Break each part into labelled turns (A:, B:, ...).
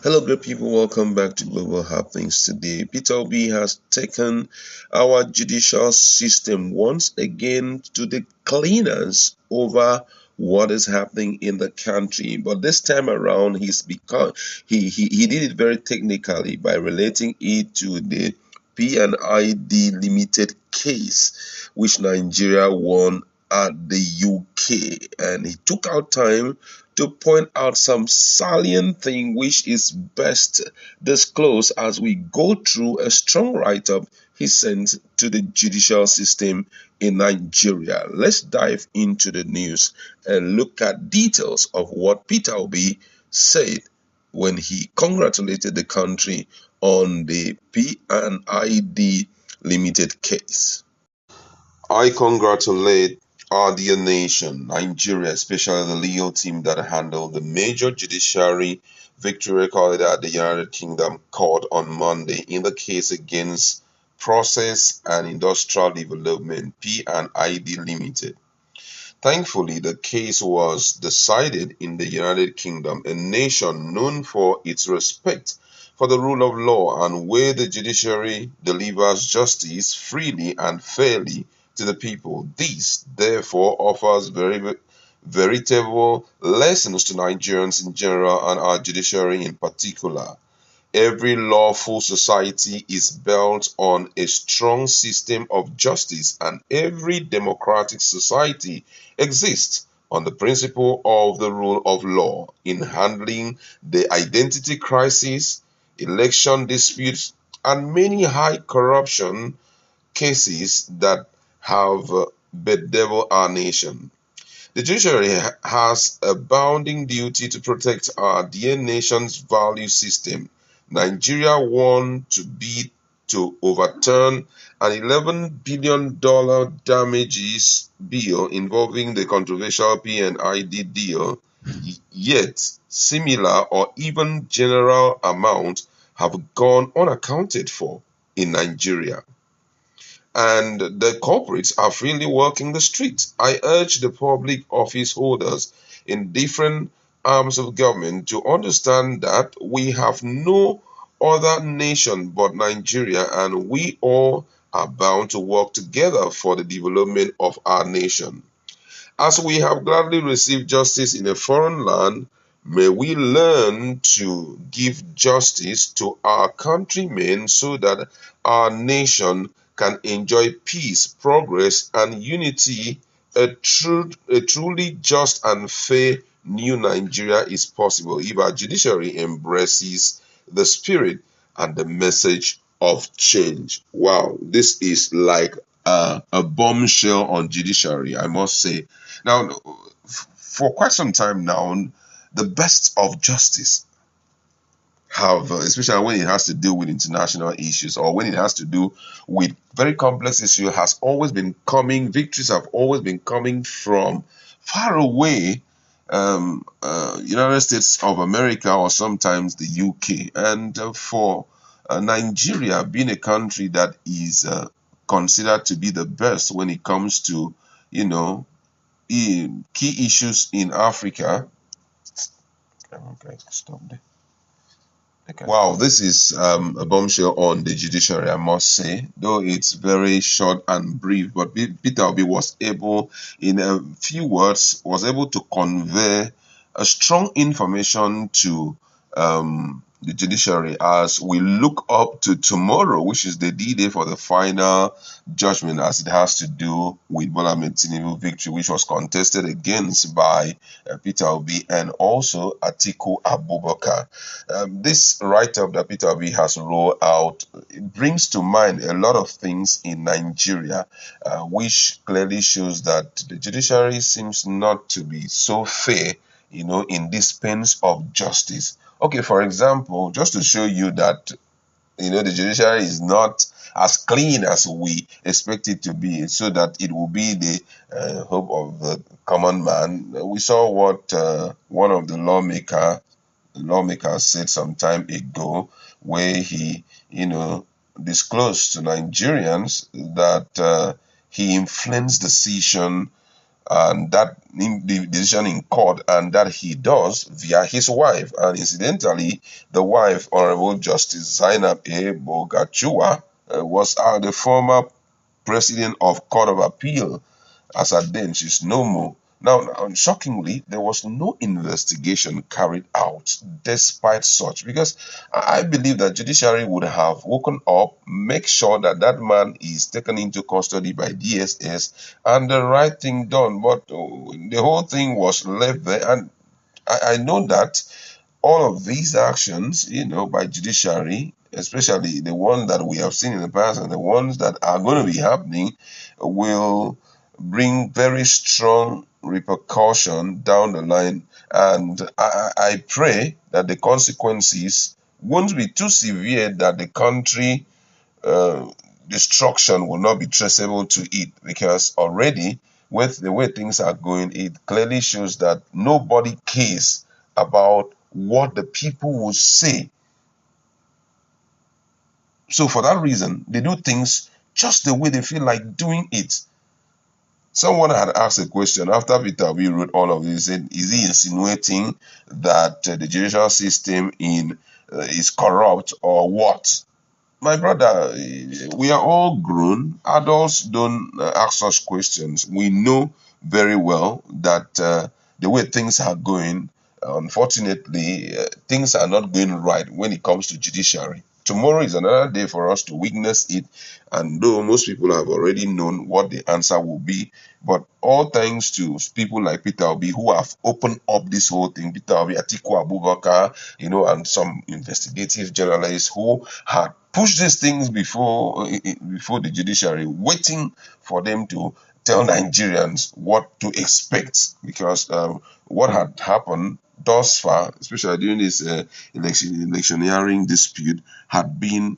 A: Hello, great people. Welcome back to Global Happenings today. Peter Obi has taken our judicial system once again to the cleaners over what is happening in the country. But this time around, he did it very technically by relating it to the P&ID Limited case, which Nigeria won at the UK, and he took out time to point out some salient thing which is best disclosed as we go through a strong write-up he sent to the judicial system in Nigeria. Let's dive into the news and look at details of what Peter Obi said when he congratulated the country on the P&ID Limited case. I congratulate our dear nation, Nigeria, especially the legal team that handled the major judiciary victory recorded at the United Kingdom Court on Monday in the case against Process and Industrial Development P&ID Limited. Thankfully, the case was decided in the United Kingdom, a nation known for its respect for the rule of law and where the judiciary delivers justice freely and fairly to the people. This, therefore, offers veritable lessons to Nigerians in general and our judiciary in particular. Every lawful society is built on a strong system of justice, and every democratic society exists on the principle of the rule of law. In handling the identity crisis, election disputes, and many high corruption cases that have bedeviled our nation. The judiciary has a bounding duty to protect our dear nation's value system. Nigeria won to overturn an $11 billion damages bill involving the controversial P&ID deal, yet similar or even general amounts have gone unaccounted for in Nigeria, and the corporates are freely walking the streets. I urge the public office holders in different arms of government to understand that we have no other nation but Nigeria, and we all are bound to work together for the development of our nation. As we have gladly received justice in a foreign land, may we learn to give justice to our countrymen so that our nation can enjoy peace, progress, and unity. A truly just and fair new Nigeria is possible if our judiciary embraces the spirit and the message of change. Wow, this is like a bombshell on judiciary, I must say. Now, for quite some time now, the best of justice have, especially when it has to do with international issues or when it has to do with very complex issues, has always been coming, victories have always been coming from far away, United States of America or sometimes the UK. And for Nigeria being a country that is considered to be the best when it comes to, you know, key issues in Africa. Okay, stop there. Okay. Wow, this is a bombshell on the judiciary, I must say, though it's very short and brief. But Peter Obi was able, in a few words, was able to convey a strong information to the judiciary as we look up to tomorrow, which is the D-Day for the final judgment as it has to do with Bola Ahmed Tinubu victory, which was contested against by Peter Obi and also Atiku Abubakar. This write-up that Peter Obi has rolled out brings to mind a lot of things in Nigeria, which clearly shows that the judiciary seems not to be so fair, in dispense of justice. Okay, for example, just to show you that, the judiciary is not as clean as we expect it to be, so that it will be the hope of the common man. We saw what one of the lawmakers said some time ago, where he, disclosed to Nigerians that he influenced decision and that in the decision in court, and that he does via his wife. And incidentally, the wife, Honorable Justice Zainab A. Bogachua, was the former president of Court of Appeal. As at then, she's no more. Now, shockingly, there was no investigation carried out despite such, because I believe that judiciary would have woken up, make sure that that man is taken into custody by DSS and the right thing done. But the whole thing was left there, and I know that all of these actions, by judiciary, especially the ones that we have seen in the past and the ones that are going to be happening, will bring very strong repercussion down the line. And I pray that the consequences won't be too severe that the country uh, destruction will not be traceable to it, because already with the way things are going, it clearly shows that nobody cares about what the people will say. So for that reason, they do things just the way they feel like doing it. Someone had asked a question after Peter Obi wrote all of this. Said, is he insinuating that the judicial system in is corrupt or what? My brother, we are all grown. Adults don't ask such questions. We know very well that the way things are going, unfortunately, things are not going right when it comes to judiciary. Tomorrow is another day for us to witness it, and though most people have already known what the answer will be, but all thanks to people like Peter Obi who have opened up this whole thing. Peter Obi, Atiku Abubakar, and some investigative journalists who had pushed these things before the judiciary, waiting for them to tell Nigerians what to expect, because what had happened thus far, especially during this electioneering dispute, had been,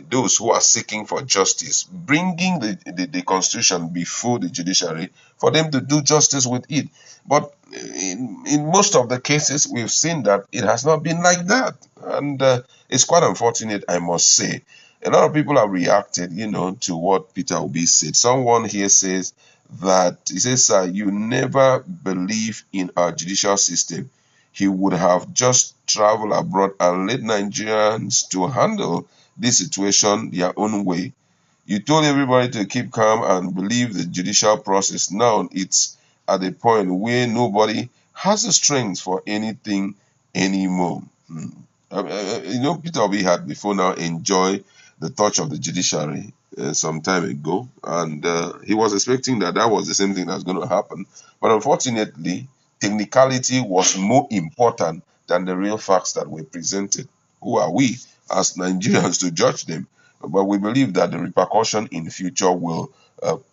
A: those who are seeking for justice, bringing the constitution before the judiciary for them to do justice with it. But in most of the cases, we've seen that it has not been like that. And it's quite unfortunate, I must say. A lot of people have reacted, to what Peter Obi said. Someone here says that, he says, you never believe in our judicial system. He would have just traveled abroad and let Nigerians to handle this situation their own way. You told everybody to keep calm and believe the judicial process. Now it's at a point where nobody has the strength for anything anymore. Peter Obi had before now enjoyed the touch of the judiciary some time ago, and he was expecting that was the same thing that's going to happen. But unfortunately, technicality was more important than the real facts that were presented. Who are we as Nigerians to judge them? But we believe that the repercussion in future will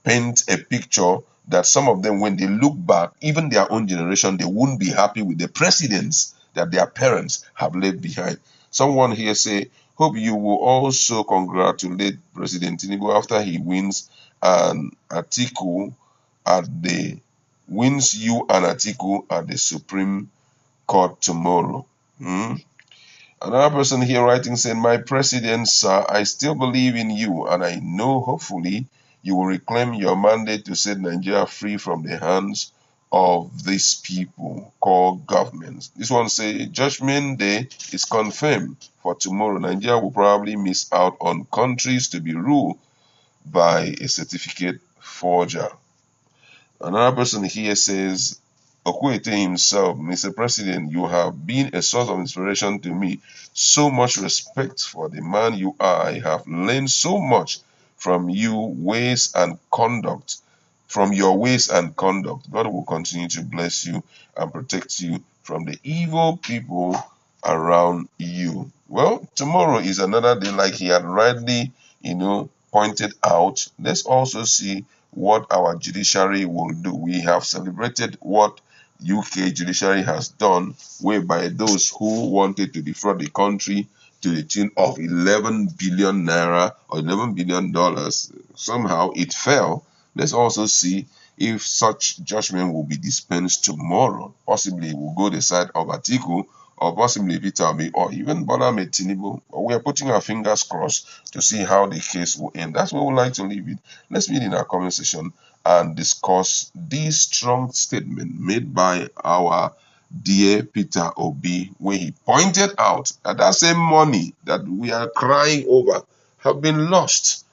A: paint a picture that some of them, when they look back, even their own generation, they won't be happy with the precedents that their parents have left behind. Someone here say, hope you will also congratulate President Tinubu after he wins and Atiku at the wins you and Atiku at the Supreme Court tomorrow. Another person here writing saying, my president, sir, I still believe in you, and I know hopefully you will reclaim your mandate to set Nigeria free from the hands of these people called governments. This one say, Judgment Day is confirmed for tomorrow. Nigeria will probably miss out on countries to be ruled by a certificate forger. Another person here says, Okwete himself, Mr. President, you have been a source of inspiration to me. So much respect for the man you are. I have learned so much from your ways and conduct. God will continue to bless you and protect you from the evil people around you. Well, tomorrow is another day, like he had rightly, pointed out. Let's also see what our judiciary will do. We have celebrated what UK judiciary has done, whereby those who wanted to defraud the country to the tune of 11 billion naira or $11 billion, somehow it fell. Let's also see if such judgment will be dispensed tomorrow. Possibly it will go the side of Atiku, or possibly Peter Obi, or even Bola Tinubu. We are putting our fingers crossed to see how the case will end. That's what we would like to leave it. Let's meet in our comment section and discuss this strong statement made by our dear Peter Obi, where he pointed out that that same money that we are crying over have been lost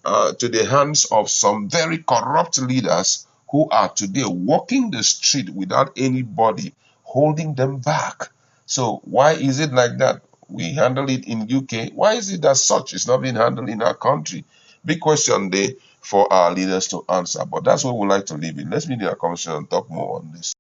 A: to the hands of some very corrupt leaders who are today walking the street without anybody holding them back. So why is it like that? We handle it in UK. Why is it that such is not being handled in our country? Big question there for our leaders to answer. But that's what we like to leave it. Let's meet in our conversation and talk more on this.